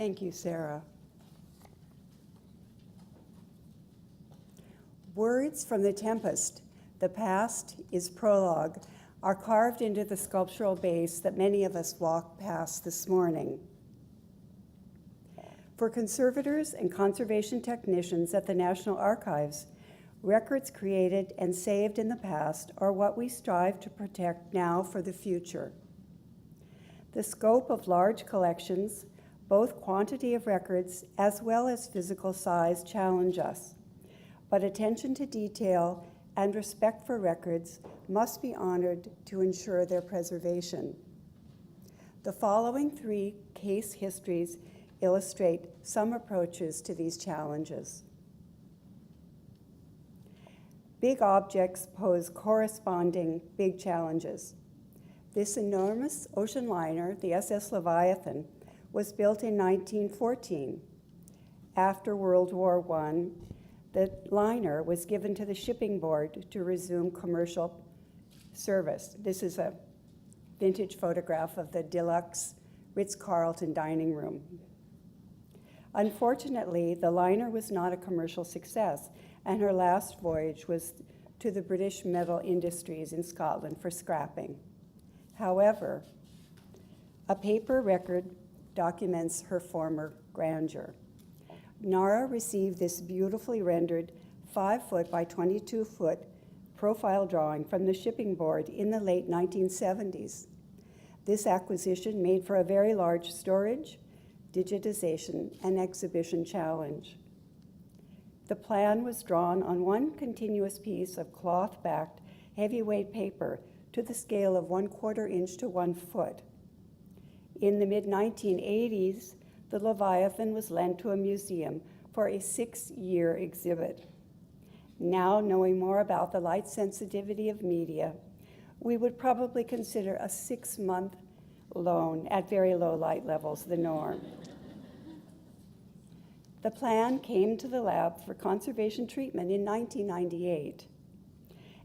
Thank you, Sarah. Words from the Tempest, "The past is prologue," are carved into the sculptural base that many of us walked past this morning. For conservators and conservation technicians at the National Archives, records created and saved in the past are what we strive to protect now for the future. The scope of large collections, both quantity of records as well as physical size, challenge us. But attention to detail and respect for records must be honored to ensure their preservation. The following 3 case histories illustrate some approaches to these challenges. Big objects pose corresponding big challenges. This enormous ocean liner, the USS Leviathan, was built in 1914. After World War I, the liner was given to the shipping board to resume commercial service. This is a vintage photograph of the deluxe Ritz-Carlton dining room. Unfortunately, the liner was not a commercial success, and her last voyage was to the British Metal Industries in Scotland for scrapping. However, a paper record documents her former grandeur. Nara received this beautifully rendered 5-foot by 22-foot profile drawing from the shipping board in the late 1970s. This acquisition made for a very large storage, digitization, and exhibition challenge. The plan was drawn on one continuous piece of cloth-backed, heavyweight paper to the scale of 1/4 inch to 1 foot. In the mid-1980s, the Leviathan was lent to a museum for a 6-year exhibit. Now, knowing more about the light sensitivity of media, we would probably consider a 6-month loan at very low light levels the norm. The plan came to the lab for conservation treatment in 1998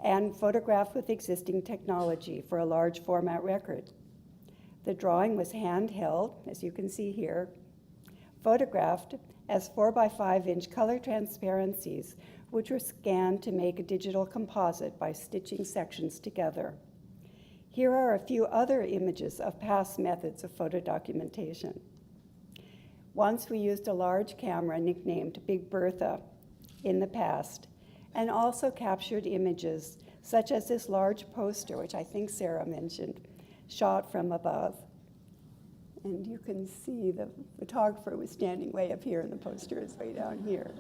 and photographed with existing technology for a large format record. The drawing was handheld, as you can see here, photographed as 4 by 5 inch color transparencies, which were scanned to make a digital composite by stitching sections together. Here are a few other images of past methods of photo documentation. Once we used a large camera nicknamed Big Bertha in the past, and also captured images such as this large poster, which I think Sarah mentioned, shot from above. And you can see the photographer was standing way up here and the poster is way down here.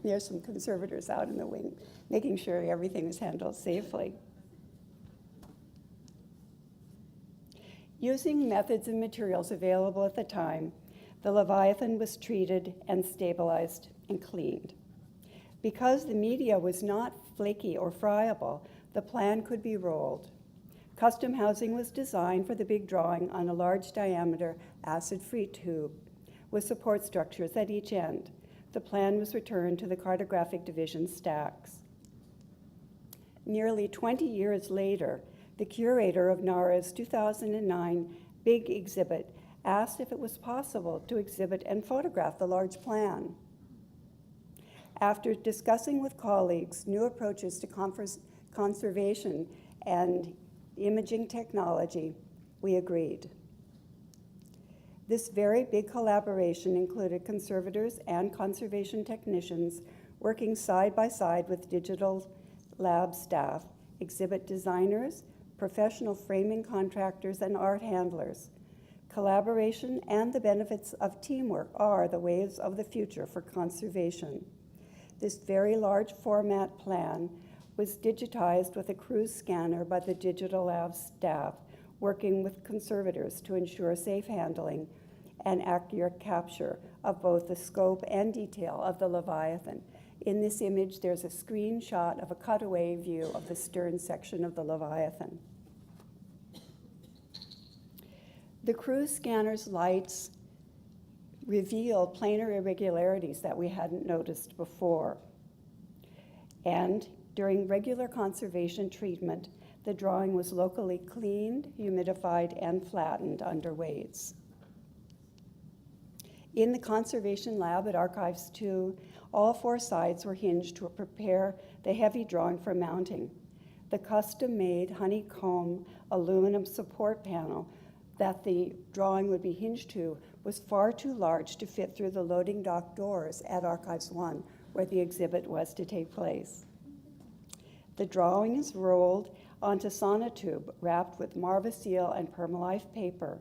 There's some conservators out in the wing, making sure everything was handled safely. Using methods and materials available at the time, the Leviathan was treated and stabilized and cleaned. Because the media was not flaky or friable, the plan could be rolled. Custom housing was designed for the big drawing on a large diameter acid-free tube with support structures at each end. The plan was returned to the cartographic division stacks. Nearly 20 years later, the curator of NARA's 2009 big exhibit asked if it was possible to exhibit and photograph the large plan. After discussing with colleagues new approaches to conservation and imaging technology, we agreed. This very big collaboration included conservators and conservation technicians working side by side with digital lab staff, exhibit designers, professional framing contractors, and art handlers. Collaboration and the benefits of teamwork are the ways of the future for conservation. This very large format plan was digitized with a cruise scanner by the Digital Lab staff, working with conservators to ensure safe handling and accurate capture of both the scope and detail of the Leviathan. In this image, there's a screenshot of a cutaway view of the stern section of the Leviathan. The cruise scanner's lights revealed planar irregularities that we hadn't noticed before. And during regular conservation treatment, the drawing was locally cleaned, humidified, and flattened under weights. In the conservation lab at Archives 2, all 4 sides were hinged to prepare the heavy drawing for mounting. The custom-made honeycomb aluminum support panel that the drawing would be hinged to was far too large to fit through the loading dock doors at Archives 1, where the exhibit was to take place. The drawing is rolled onto sonotube wrapped with Marva-Seal and Permalife paper,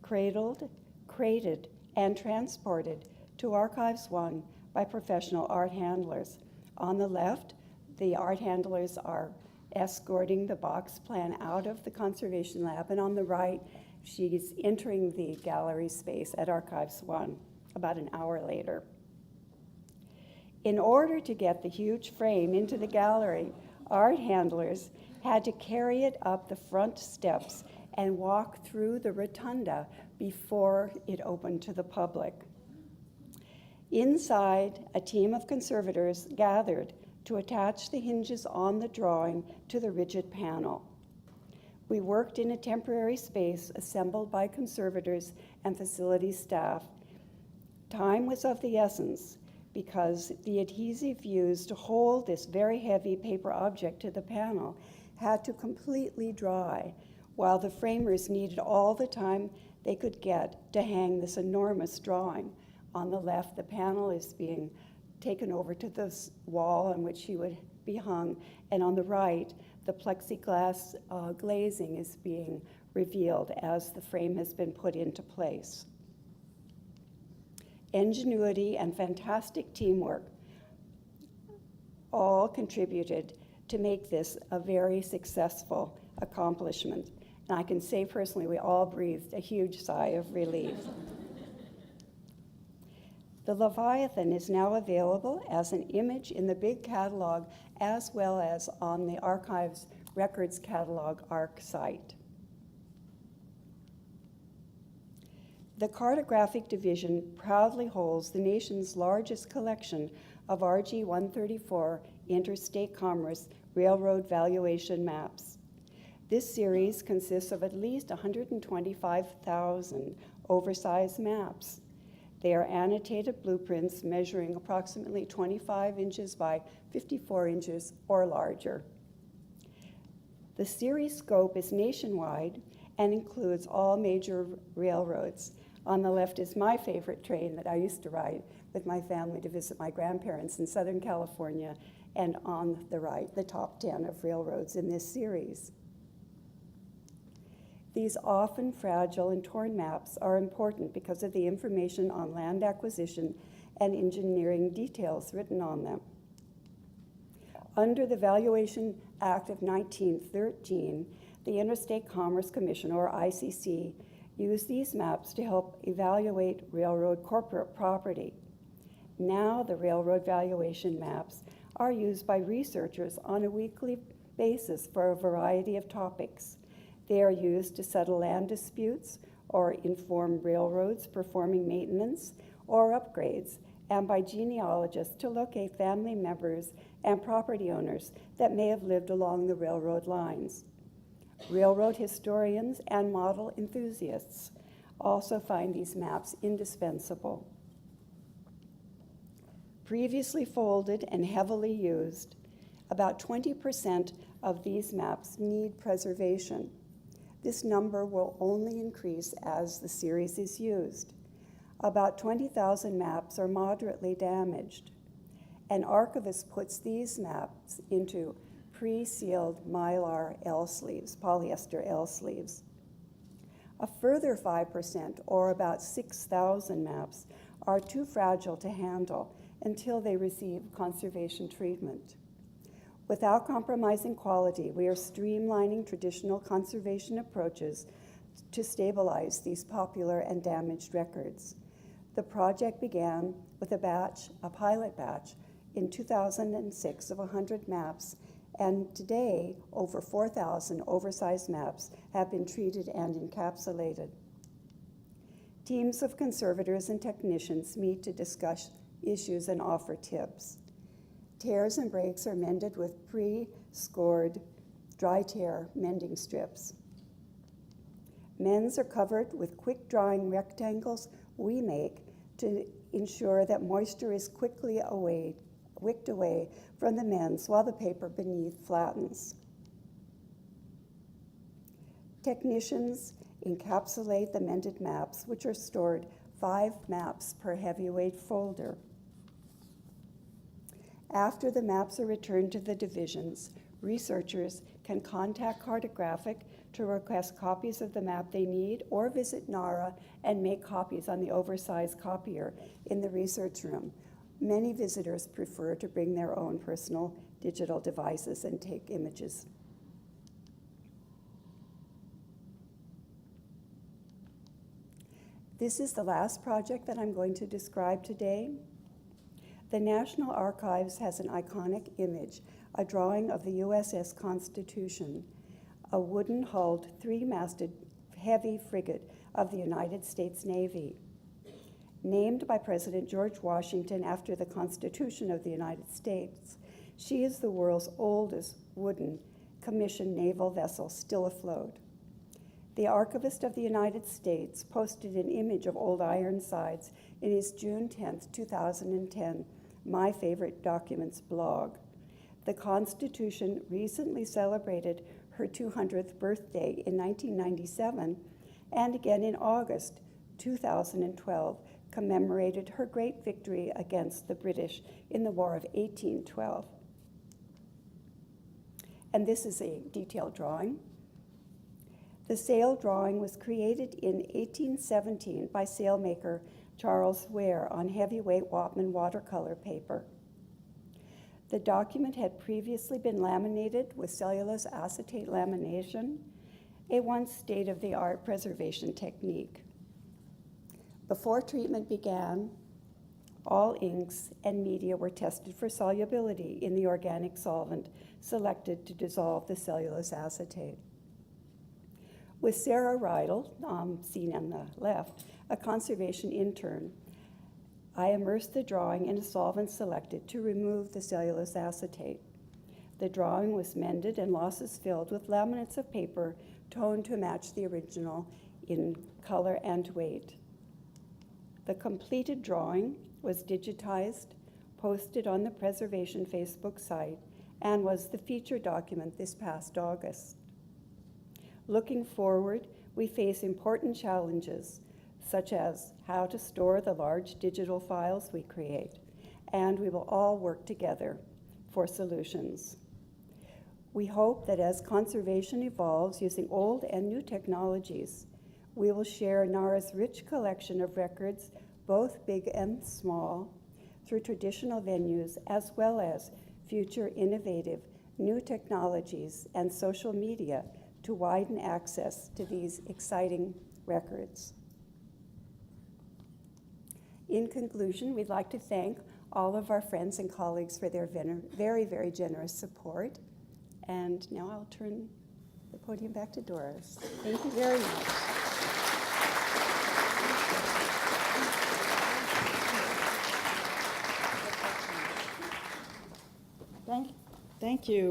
cradled, crated, and transported to Archives 1 by professional art handlers. On the left, the art handlers are escorting the box plan out of the conservation lab, and on the right, she's entering the gallery space at Archives 1 about an hour later. In order to get the huge frame into the gallery, art handlers had to carry it up the front steps and walk through the rotunda before it opened to the public. Inside, a team of conservators gathered to attach the hinges on the drawing to the rigid panel. We worked in a temporary space assembled by conservators and facility staff. Time was of the essence because the adhesive used to hold this very heavy paper object to the panel had to completely dry, while the framers needed all the time they could get to hang this enormous drawing. On the left, the panel is being taken over to this wall on which she would be hung, and on the right, the plexiglass glazing is being revealed as the frame has been put into place. Ingenuity and fantastic teamwork all contributed to make this a very successful accomplishment. And I can say personally, we all breathed a huge sigh of relief. The Leviathan is now available as an image in the big catalog as well as on the Archives Records Catalog ARC site. The Cartographic Division proudly holds the nation's largest collection of RG 134 interstate commerce railroad valuation maps. This series consists of at least 125,000 oversized maps. They are annotated blueprints measuring approximately 25 inches by 54 inches or larger. The series scope is nationwide and includes all major railroads. On the left is my favorite train that I used to ride with my family to visit my grandparents in Southern California, and on the right, the top 10 of railroads in this series. These often fragile and torn maps are important because of the information on land acquisition and engineering details written on them. Under the Valuation Act of 1913, the Interstate Commerce Commission, or ICC, used these maps to help evaluate railroad corporate property. Now the railroad valuation maps are used by researchers on a weekly basis for a variety of topics. They are used to settle land disputes or inform railroads performing maintenance or upgrades, and by genealogists to locate family members and property owners that may have lived along the railroad lines. Railroad historians and model enthusiasts also find these maps indispensable. Previously folded and heavily used, about 20% of these maps need preservation. This number will only increase as the series is used. About 20,000 maps are moderately damaged. An archivist puts these maps into pre-sealed mylar L sleeves, polyester L sleeves. A further 5%, or about 6,000 maps, are too fragile to handle until they receive conservation treatment. Without compromising quality, we are streamlining traditional conservation approaches to stabilize these popular and damaged records. The project began with a pilot batch in 2006 of 100 maps, and today over 4,000 oversized maps have been treated and encapsulated. Teams of conservators and technicians meet to discuss issues and offer tips. Tears and breaks are mended with pre-scored dry tear mending strips. Mends are covered with quick drawing rectangles we make to ensure that moisture is quickly wicked away from the mends while the paper beneath flattens. Technicians encapsulate the mended maps, which are stored 5 maps per heavyweight folder. After the maps are returned to the divisions, researchers can contact Cartographic to request copies of the map they need or visit NARA and make copies on the oversized copier in the research room. Many visitors prefer to bring their own personal digital devices and take images. This is the last project that I'm going to describe today. The National Archives has an iconic image, a drawing of the USS Constitution, a wooden-hulled, 3-masted heavy frigate of the United States Navy. Named by President George Washington after the Constitution of the United States, she is the world's oldest wooden commissioned naval vessel still afloat. The Archivist of the United States posted an image of Old Ironsides in his June 10, 2010, My Favorite Documents blog. The Constitution recently celebrated her 200th birthday in 1997, and again in August 2012 commemorated her great victory against the British in the War of 1812. And this is a detailed drawing. The sail drawing was created in 1817 by sailmaker Charles Ware on heavyweight Whatman watercolor paper. The document had previously been laminated with cellulose acetate lamination, a once state-of-the-art preservation technique. Before treatment began, all inks and media were tested for solubility in the organic solvent selected to dissolve the cellulose acetate. With Sarah Rydell, seen on the left, a conservation intern, I immersed the drawing in a solvent selected to remove the cellulose acetate. The drawing was mended and losses filled with laminates of paper toned to match the original in color and weight. The completed drawing was digitized, posted on the Preservation Facebook site, and was the feature document this past August. Looking forward, we face important challenges, such as how to store the large digital files we create, and we will all work together for solutions. We hope that as conservation evolves using old and new technologies, we will share NARA's rich collection of records, both big and small, through traditional venues as well as future innovative new technologies and social media to widen access to these exciting records. In conclusion, we'd like to thank all of our friends and colleagues for their very, very generous support. And now I'll turn the podium back to Doris. Thank you very much. Thank you.